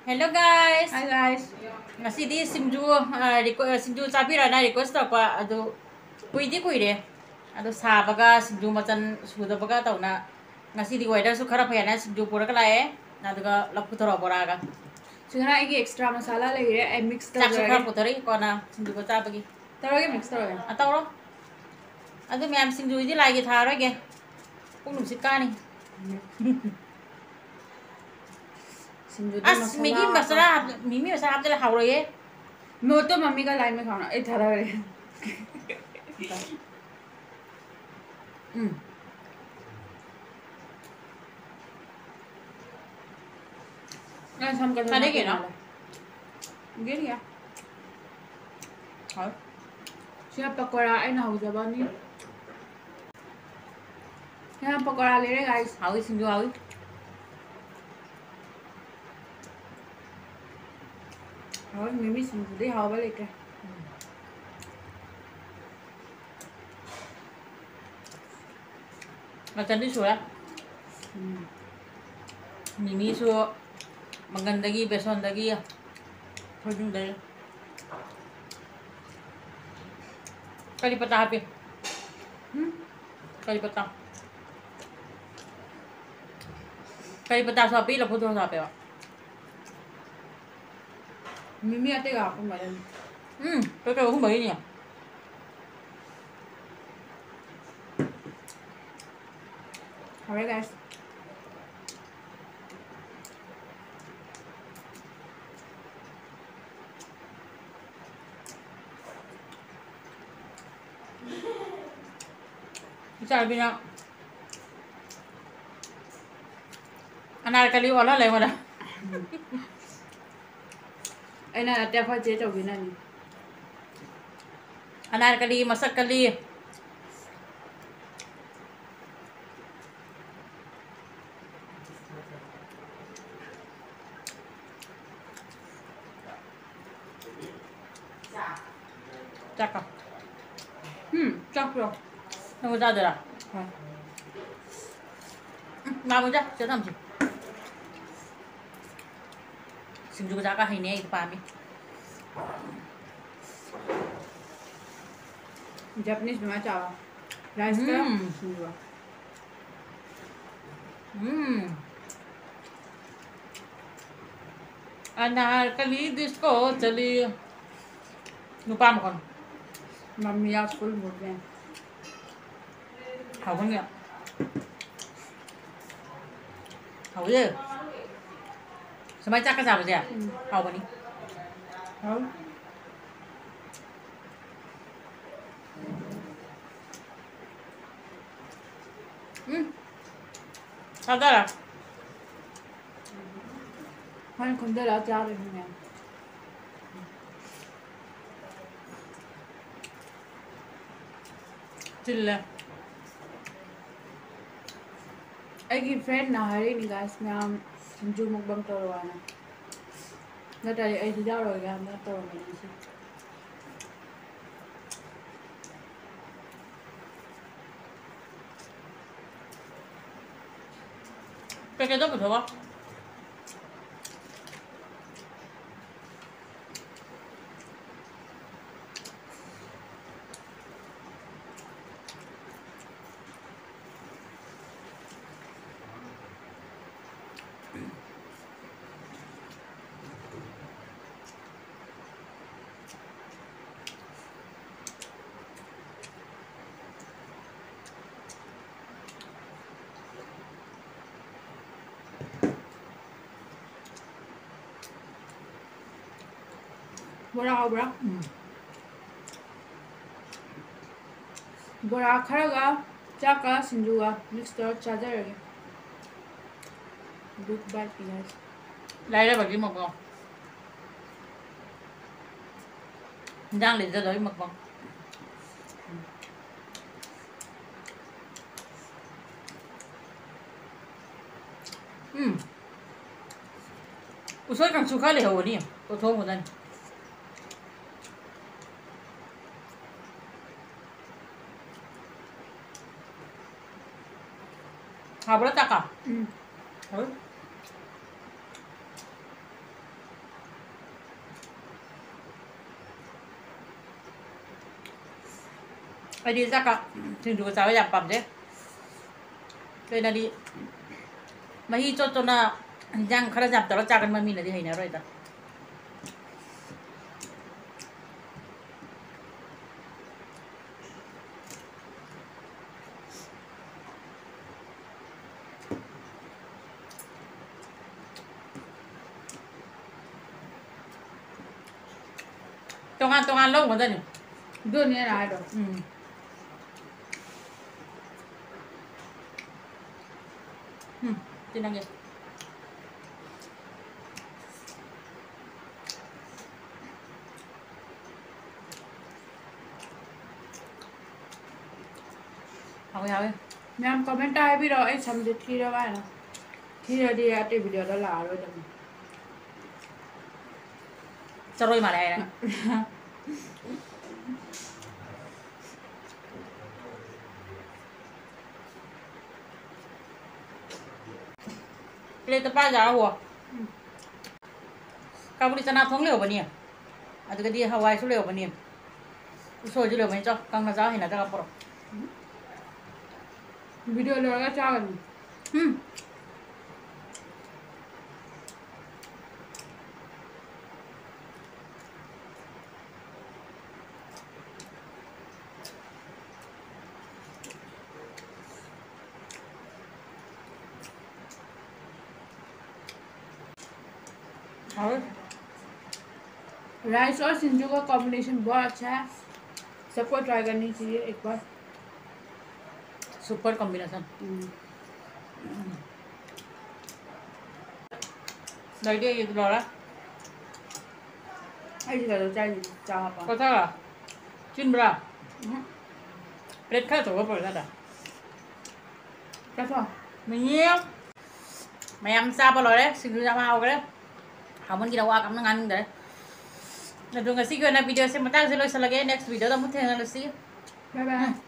Hello guys. Hi guys. Ngasi di simju simju na request pa ado kuire. Ado sabaga simju macan sudabaga tauna. Ngasi di weather su khara phayana simju pura kalae. Aduga lapu thoro boraga. Sugana एक extra masala लगे I mix Chak su khara तौरगे putori kona simju ko chabagi. mix तौरगे Atawro. Ado ma'am simju di lagi tharoge. Pung nusit kani. सिंजुदी As masala migi masala mimi masala abdel hawroye. मैं तो mummy का line में खाना एक थारा करे ना हम कर Tadi ke no? गिर गया Thôi. सिर्फ पकोड़ा ऐना हो जाबानी यहाँ पकोड़ा ले रहे गाइस Hawi simju hawi. और मिमी सिंजुदी हवा लेके Macan di sura. Mimi su magandagi besondagi ya. Hujung dari. Kali patah hapi. Kali patah. Kali patah sapi la puto sapi wa. मिमी आते गा अपन वाले Cái không mấy nhỉ? Alright guys Sabi na. Anarkali wala lai mana. ऐना आते फा जे तो बिना नहीं Anarkali masak kali. Cakap. chắc rồi Nunggu tak ada lah. Ngamu aja, saya tam sih. Sim juga cakap ini itu pahami. Japanese में चावा rice का सिंजुआ Anarkali disco chali. Lupa mo kon. Mummy आज full बोल रहे हैं Hảo con kìa. Hảo chứ. Sao mai chắc cái sao vậy à? Hảo con đi. और Sao ta là? हाँ खुंदे ला चार रहे हैं Chille. अगी फ्रेंड ना हरे निगास में हम सिंजू मुकबम तोड़वाना न तारे ऐसे जा रहे हैं हम तोड़ में से Cái đó betul kok. बोरा बोरा बोरा खरगा चाका सिंजुआ मिक्स कर चादर लगे दूध बात पिया Đây là bagi một vòng. Đang để ra đấy một vòng. Usai kan suka le hawa ni. To thong hodan. Habra taka. Thôi. ꯑꯩꯗꯤ ꯆꯥꯛꯀ ꯁꯤꯡꯖꯨꯒ ꯆꯥꯕ ꯌꯥꯝ ꯄꯥꯝꯖꯩ ꯀꯩꯅꯣꯗꯤ ꯃꯍꯤ ꯆꯣꯠꯇꯣꯅ ꯏꯟꯖꯥꯡ ꯈꯔ ꯌꯥꯝ ꯇꯧꯔ ꯆꯥꯒꯟꯕ ꯃꯤꯅꯗꯤ ꯍꯩꯅꯔꯣꯏꯗ ꯇꯣꯉꯥꯟ ꯇꯣꯉꯥꯟ ꯂꯧꯒꯗꯅꯤ ꯑꯗꯨꯅꯦ ꯑꯩꯅ ꯍꯥꯏꯗꯣ ꯇꯤꯟꯅꯒꯦ ꯍꯥꯎꯋꯦ ꯍꯥꯎꯋꯦ ꯃꯌꯥꯝ ꯀꯃꯦꯟꯇ ꯍꯥꯏꯕꯤꯔꯛꯑꯣ ꯑꯩ ꯁꯝꯁꯦ ꯊꯤꯔꯕ ꯍꯥꯏꯅ ꯊꯤꯔꯗꯤ ꯑꯇꯩ ꯚꯤꯗꯤꯑꯣꯗ ꯂꯥꯛꯑꯔꯣꯏꯗꯕꯅꯤ ꯆꯔꯣꯏ ꯃꯥꯜꯂꯦ ꯍꯥꯏꯔꯦ ꯄ꯭ꯂꯦꯠꯇ ꯄꯥꯏꯖꯥꯔꯋꯣ ꯀꯥꯕꯨꯂꯤ ꯆꯅꯥ ꯊꯣꯡ ꯂꯩꯍꯧꯕꯅꯤ ꯑꯗꯨꯒꯗꯤ ꯍꯋꯥꯏꯁꯨ ꯂꯩꯍꯧꯕꯅꯤ ꯎꯁꯣꯏꯁꯨ ꯂꯩꯍꯧꯕꯅꯤ ꯆꯥꯎ ꯀꯪꯅ ꯆꯥ ꯍꯩꯅꯗ꯭ꯔꯒ ꯄꯨꯔꯛ ꯚꯤꯗꯤꯑꯣ ꯂꯣꯏꯔꯒ ꯆꯥꯒꯅꯤ हाउ राइस और सिंजू का कॉम्बिनेशन बहुत अच्छा है सबको ट्राई करनी चाहिए एक बार सुपर कॉम्बिनेशन नैदे ये लोरा आई जी करो चाय चाह पा पता चिनब्रा प्लेट खा तो पड़ जाता कैसा mình mày em sao bao rồi đấy xin ra mau cái đấy không muốn gì đâu qua cảm ơn anh đấy là đường cái video xem mà tao sẽ lôi sau next video tao muốn thêm là bye bye